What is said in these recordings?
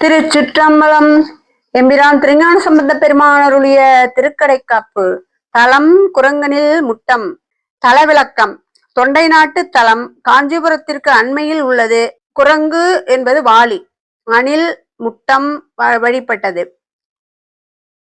திருச்சிற்றம்பலம். எம்பிரான் திருஞான சம்பந்த பெருமானருடைய திருக்கடைக்காப்பு. தலம் குரங்கனில் முட்டம். தலவிளக்கம். தொண்டை நாட்டு தலம் காஞ்சிபுரத்திற்கு அண்மையில் உள்ளது. குரங்கு என்பது வாளி, அணில் முட்டம் வழிபட்டது.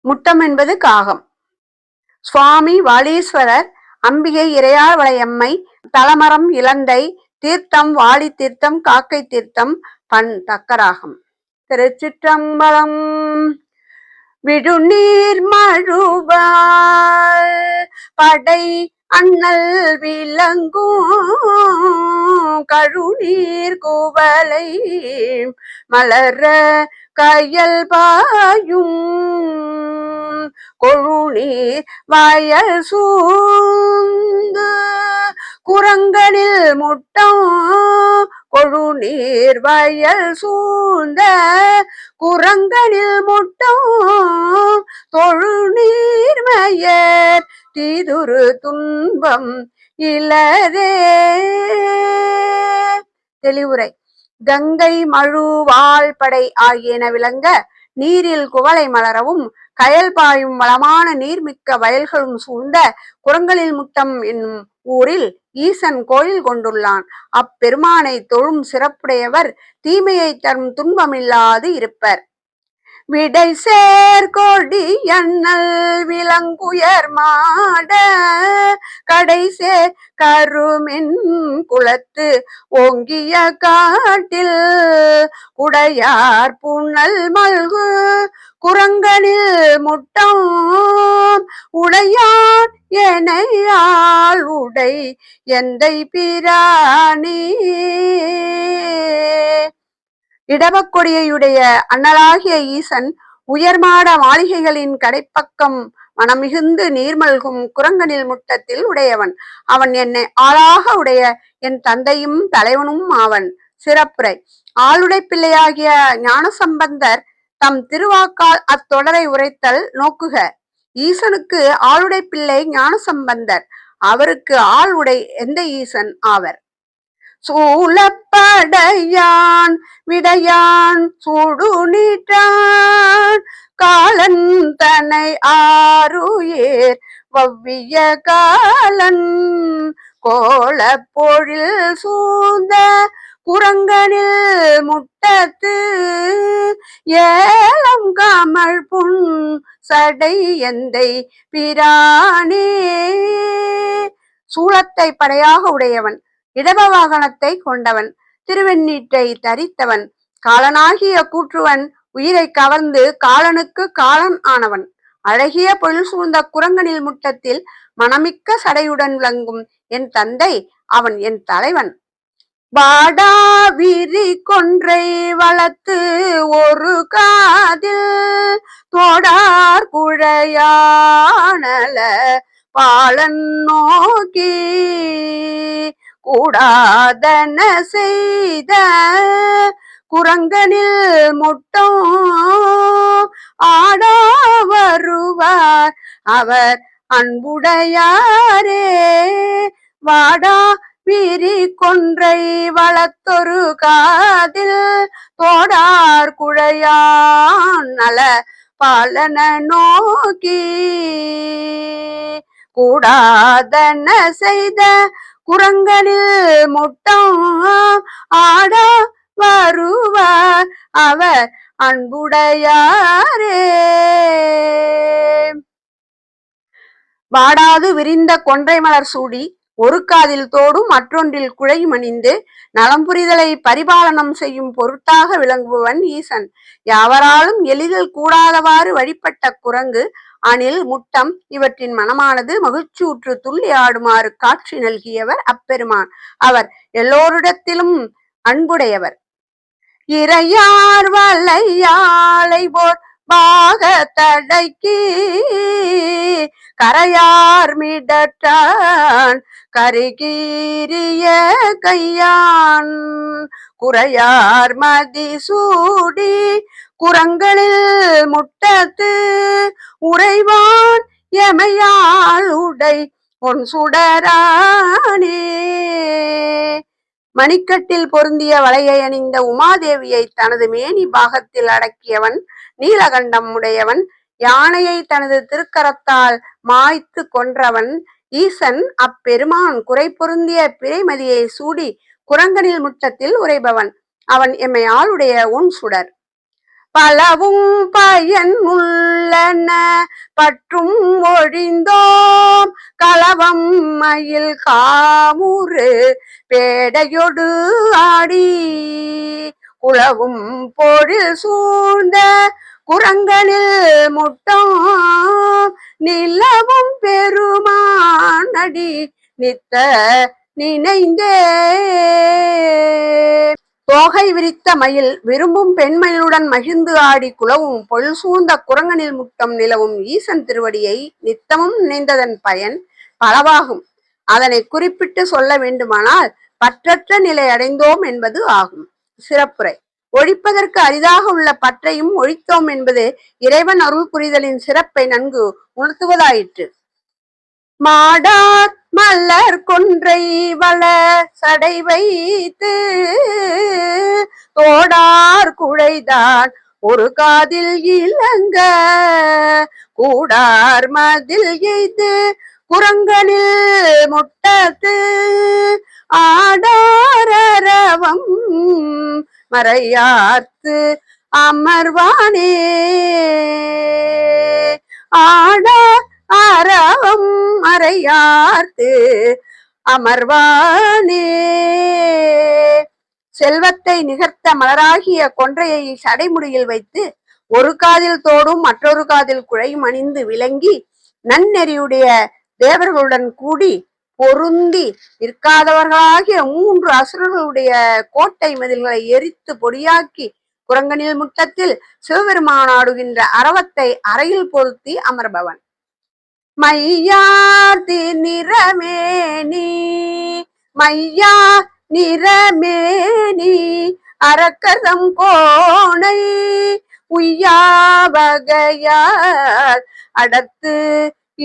முட்டம் என்பது காகம். சுவாமி வாலீஸ்வரர், அம்பிகை இறையார் வளையம்மை, தலமரம் இலந்தை, தீர்த்தம் வாளி தீர்த்தம், காக்கை தீர்த்தம், பண் தக்கராகம். திருச்சிற்றம்பலம். விடுநீர் மழுவாள் படை அண்ணல் விளங்கும் கழுநீர் குவளை மலர கயல் பாயும் கொழுநீர் வயல் சூழ்ந்து குரங்கனில் முட்டம் கொழுநீர் வயல் சூழ்ந்த குரங்கனில் முட்டம் தொழுநீர்மயர் தீதுரு துன்பம் இலரே. தெளிவுரை. கங்கை மழு வாழ்படை ஆகியன விளங்க நீரில் குவளை மலரவும் கயல் பாயும் வளமான நீர்மிக்க வயல்களும் சூழ்ந்த குரங்கனில் முட்டம் என்னும் ஊரில் ஈசன் கோயில் கொண்டுள்ளான். அப்பெருமானை தொழும் சிறப்புடையவர் தீமையை தரும் துன்பமில்லாது இருப்பர். விடை சேர்கொடி அண்ணல் விலங்குயர் மாட கடைசேர் கருமென் குளத்து ஓங்கிய காட்டில் குடையார் புனல் மல்கு குரங்கனில் முட்டம் உடையான் எனையாள் உடை எந்தை பிரானே. இடவக்கொடியுடைய அண்ணலாகிய ஈசன் உயர்மாட மாளிகைகளின் கடைப்பக்கம் மனமிகுந்து நீர்மல்கும் குரங்கனில் முட்டத்தில் உடையவன். அவன் என்னை ஆளாக உடைய என் தந்தையும் தலைவனும் ஆவன். சிறப்புரை. ஆளுடை பிள்ளையாகிய ஞானசம்பந்தர் தம் திருவாக்கால் அத்தொடரை உரைத்தல் நோக்குக. ஈசனுக்கு ஆளுடை பிள்ளை ஞானசம்பந்தர், அவருக்கு ஆள் உடை எந்த ஈசன் ஆவர். சூழப்படையான் விடையான் சூடு நீற்றான் காலன் தன்னை ஆருயேர் வவ்விய காலன் கோல பொழில் சூழ்ந்த குரங்கனில் முட்டத்து ஏலம் கமல் புன் சடை எந்தை பிரானே. சூலத்தை படையாக உடையவன், இடப வாகனத்தை கொண்டவன், திருவெண்ணீற்றை தரித்தவன், காலனாகிய கூற்றுவன், உயிரை கவர்ந்து காலனுக்கு காலன் ஆனவன், அழகிய பொருள் சூழ்ந்த குரங்கனில் முட்டத்தில் மனமிக்க சடையுடன் விளங்கும் என் தந்தை, அவன் என் தலைவன். வாடா விரி கொன்றை வளர்த்து ஒரு காதில் தோடார் குழையானல பாலன் நோக்கி கூடாதன செய்த குரங்கனில் முட்டம் ஆடா வருவார் அவர் அன்புடையாரே. வாடா விரி கொன்றை வளர்த்தொரு காதில் தோடார் குழையான் நல பாலன நோக்கி கூடாதன செய்த குரங்கனில் முட்டம் ஆடா வருவார் அவர் அன்புடையாரே. வாடாது விரிந்த கொன்றை மலர் சூடி ஒரு காதில் தோடும் மற்றொன்றில் குழையும் அணிந்து நலம் புரிதலை பரிபாலனம் செய்யும் பொருட்டாக விளங்குபவன் ஈசன். யாவராலும் எளிதில் கூடாதவாறு வழிபட்ட குரங்கு, அணில், முட்டம் இவற்றின் மனமானது மகிழ்ச்சியுற்று துள்ளி ஆடுமாறு காட்சி நல்கியவர் அப்பெருமான். அவர் எல்லோரிடத்திலும் அன்புடையவர். இறையார் வலையாளை போர் பாக தடைக்கி கரையார் மிடற்றான் கரிகீரிய கையான் குறையார் மதி சூடி குரங்களில் முட்டத்து உறைவான் எமையாள் உடை பொன் சுடரானே. மணிக்கட்டில் பொருந்திய வளையை அணிந்த உமாதேவியை தனது மேனி பாகத்தில் அடக்கியவன், நீலகண்டம் உடையவன், யானையை தனது திருக்கரத்தால் மாய்த்து கொன்றவன் ஈசன். அப்பெருமான் குறை பொருந்திய பிறைமதியை சூடி குரங்கனில் முற்றத்தில் உரைபவன். அவன் எம்மை ஆளுடைய உன் சுடர். பலவும் பயன் உள்ளன பற்றும் ஒழிந்தோம், களவம் மயில் காமுறு பேடையொடு ஆடி, குளவும் பொழில் சூழ்ந்த குரங்கனில் முட்டம், நிலவும் பெருமானடி நித்த நினைந்தே. தோகை விரித்த மயில் விரும்பும் பெண்மயிலுடன் மகிழ்ந்து ஆடி குலவும் பொருள் சூழ்ந்த குரங்கனில் முட்டம் நிலவும் ஈசன் திருவடியை நித்தமும் நினைந்ததன் பயன் பலவாகும். அதனை குறிப்பிட்டு சொல்ல வேண்டுமானால் பற்றற்ற நிலை அடைந்தோம் என்பது ஆகும். சிறப்புரை. ஒழிப்பதற்கு அரிதாக உள்ள பற்றையும் ஒழித்தோம் என்பது இறைவன் அருள் புரிதலின் சிறப்பை நன்கு உணர்த்துவதாயிற்று. மாடார் மலர் கொன்றை வள சடை வைத்து, தோடார் குழைதான் ஒரு காதில் இளங்க, கூடார் மதில் எய்து குரங்கனில் முட்டத்து, ஆடாரவம் மறையாத்து அமர்வானே. ஆடார் அறவம் மறையார்த்து அமர்வானே. செல்வத்தை நிகர்த்த மலராகிய கொன்றையை சடைமுடியில் வைத்து ஒரு காதில் தோடும் மற்றொரு காதில் குழையும் அணிந்து விளங்கி நன்னெறியுடைய தேவர்களுடன் கூடி பொருந்தி நிற்காதவர்களாகிய 3 அசுரர்களுடைய கோட்டை மதில்களை எரித்து பொடியாக்கி குரங்கனில் முட்டத்தில் சிவபெருமானாடுகின்ற அரவத்தை அறையில் பொருத்தி அமர்பவன். மையார்த்தி நிறமேனி மையா நிறமேனி அரக்கதம் கோணை உய்யாவகையார் அடத்து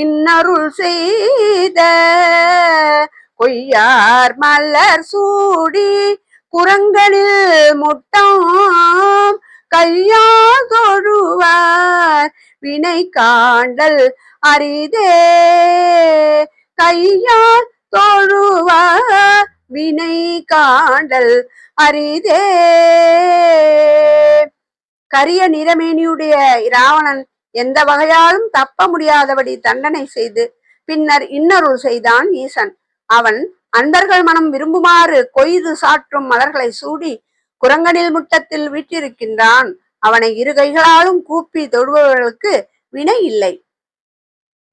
இன்னருள் செய்த, கொய்யார் மலர் சூடி குரங்கனில் முட்டம், கையால் தொழுவார் வினை காண்டல் அரிதே. கையால் தொழுவார் வினை காண்டல் அரிதே. கரிய நிறமேனியுடைய இராவணன் எந்த வகையாலும் தப்ப முடியாதபடி தண்டனை செய்து பின்னர் இன்னருள் செய்தான் ஈசன். அவன் அன்பர்கள் மனம் விரும்புமாறு கொய்து சாற்றும் மலர்களை சூடி குரங்கனில் முட்டத்தில் வீற்றிருக்கின்றான். அவனை 2 கைகளாலும் கூப்பி தொடுபவர்களுக்கு வினை இல்லை.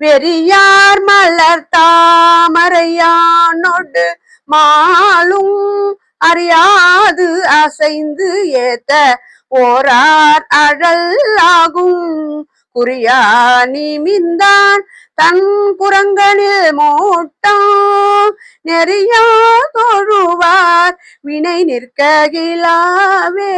வெறியார் மலர் தாமரையானோடு மாலும் அறியாது அசைந்து ஏத்த ஓரார் அழலாகும், குறியா நிமிந்தான் தன் குரங்கனில் மூட்டம், நெறியா தொழுவார் வினை நிற்ககிலாவே.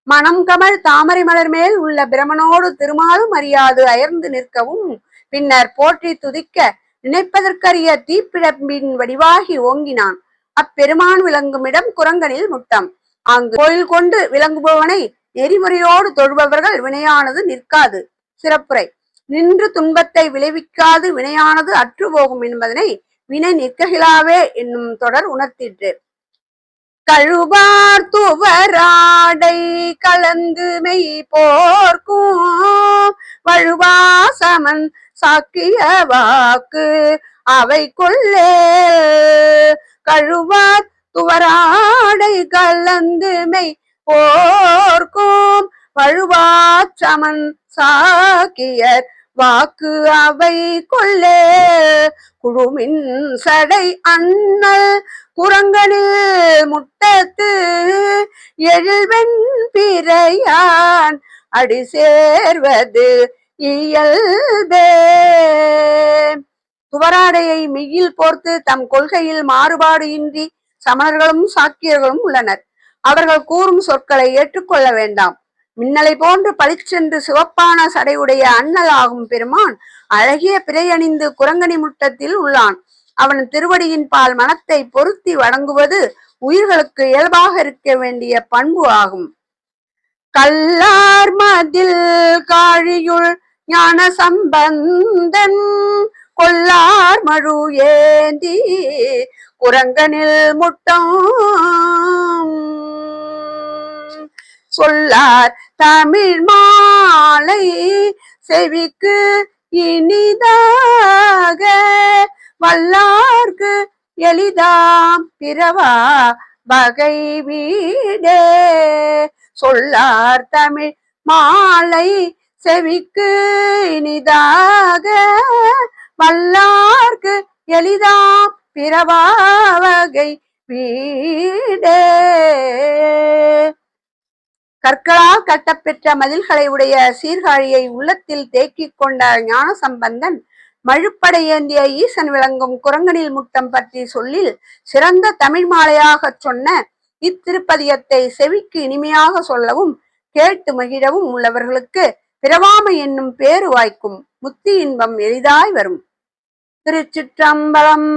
மனம் கமல் தாமரை மலர் மேல் உள்ள பிரமனோடு திருமாலும் அறியாது அயர்ந்து நிற்கவும், பின்னர் போற்றி துதிக்க நினைப்பதற்கரிய தீப்பிழம்பின் வடிவாகி ஓங்கினான். அப்பெருமான் விளங்கும் இடம் குரங்கனில் முட்டம். அங்கு கோயில் கொண்டு விளங்குபவனை நெறிமுறையோடு தொழுபவர்கள் வினையானது நிற்காது. சிறப்புரை. நின்று துன்பத்தை விளைவிக்காது வினையானது அற்று போகும் என்பதனை வினை நிற்ககிலாவே என்னும் தொடர் உணர்த்திற்று. கழுவார் துவராடை கலந்து மெய் போர்க்கும், வழுவாசமன் சாக்கிய வாக்கு அவை கொள்ளே. கழுவார் துவராடை கலந்து மெய் போர்க்கும், வழுவாச்சமன் சாக்கியர் வாக்கு அவை கொள்ளே. குழுமின் சடை அண்ணல் குரங்கனில் முட்டத்து, எழில்வெண் பிறையான் அடி சேர்வது இயல்பே. துவராடையை மெய்யில் போர்த்து தம் கொள்கையில் மாறுபாடு இன்றி சமணர்களும் சாக்கியர்களும் உள்ளனர். அவர்கள் கூறும் சொற்களை ஏற்றுக்கொள்ள வேண்டாம். மின்னலை போன்று பளிச்சென்று சிவப்பான சடையுடைய அண்ணல் ஆகும் பெருமான் அழகிய பிறை அணிந்து குரங்கனி முட்டத்தில் உள்ளான். அவன் திருவடியின் பால் மனத்தை பொருத்தி வணங்குவது உயிர்களுக்கு இயல்பாக இருக்க வேண்டிய பண்பு ஆகும். கல்லார் மதில் காழியுள் ஞான சம்பந்தன் கொல்லார் மழு ஏந்தி குரங்கனில் முட்டம் சொல்லார் தமிழ் மாலை செவிக்கு இனிதாக வல்லார்க்கு எளிதாம் பிறவா வகை வீடே. சொல்லார் தமிழ் மாலை செவிக்கு இனிதாக வல்லார்க்கு எளிதாம் பிறவா வகை வீடே. கற்களால் கட்டப்பெற்ற மதில்களை உடைய சீர்காழியை உள்ளத்தில் தேக்கிக் கொண்ட ஞான சம்பந்தன் மழுப்படை ஏந்திய ஈசன் விளங்கும் குரங்கனில் முட்டம் பற்றி சொல்லில் சிறந்த தமிழ் மாலையாக சொன்ன இத்திருப்பதியத்தை செவிக்கு இனிமையாக சொல்லவும் கேட்டு மகிழவும் உள்ளவர்களுக்கு பிறவாமை என்னும் பேரு வாய்க்கும், முத்தி இன்பம் எளிதாய் வரும். திருச்சிற்றம்பலம்.